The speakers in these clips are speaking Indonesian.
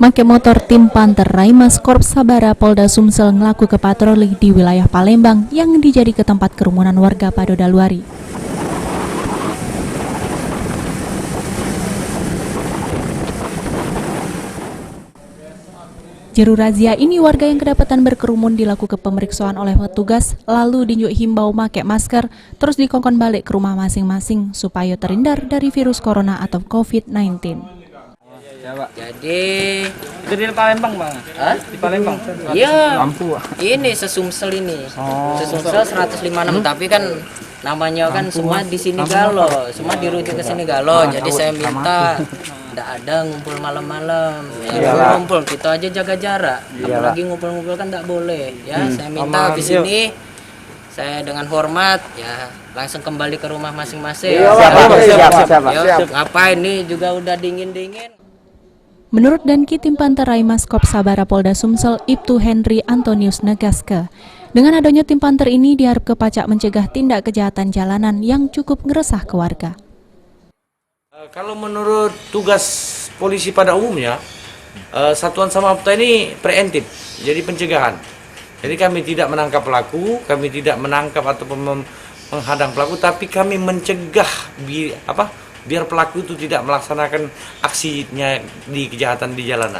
Make motor tim Panter Raimas Korps Sabara Polda Sumsel ngelaku ke patroli di wilayah Palembang yang dijadi ke tempat kerumunan warga pada Daluari. Jeru razia ini warga yang kedapatan berkerumun dilaku ke pemeriksaan oleh petugas, lalu dinjuk himbau make masker, terus dikongkon balik ke rumah masing-masing supaya terhindar dari virus corona atau COVID-19. Jadi itu di Palembang, Bang? Hah? Di Palembang? Iya, Lampu. ini sesumsel ini. Sesumsel 156, tapi kan namanya kan semua di sini Galo, semua dirujuk ke sini Galo. Jadi saya minta tidak ada ngumpul malam-malam. Ya, ngumpul kita aja jaga jarak. Apalagi ngumpul-ngumpul kan tidak boleh. Ya, saya minta di sini saya dengan hormat ya langsung kembali ke rumah masing-masing. Siap. Ngapain nih juga udah dingin-dingin. Menurut Danki Tim Panter Raimas Korps Sabara Polda Sumsel, Ibtu Henry Antonius Negaske, dengan adanya tim Panter ini diharap kepacak mencegah tindak kejahatan jalanan yang cukup ngeresah ke warga. Kalau menurut tugas polisi pada umumnya, Satuan Samapta ini preemptif, jadi pencegahan. Jadi kami tidak menangkap pelaku, kami tidak menangkap atau menghadang pelaku, tapi kami mencegah biar pelaku itu tidak melaksanakan aksinya di kejahatan di jalanan.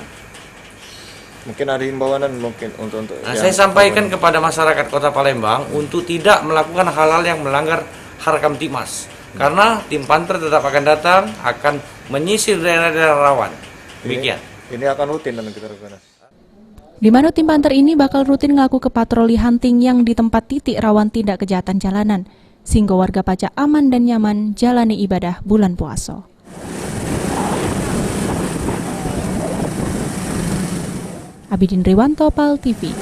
Mungkin ada himbauan mungkin untuk Saya sampaikan kepada masyarakat Kota Palembang untuk tidak melakukan hal-hal yang melanggar Harkam Tipmas. Karena tim Panter tetap akan datang, akan menyisir daerah-daerah rawan. Demikian. Ini akan rutin dan kita lakukan. Di mana tim Panter ini bakal rutin ngelaku ke patroli hunting yang di tempat titik rawan tindak kejahatan jalanan, sehingga warga pacak aman dan nyaman jalani ibadah bulan puasa. Abidin Riwanto, PAL TV.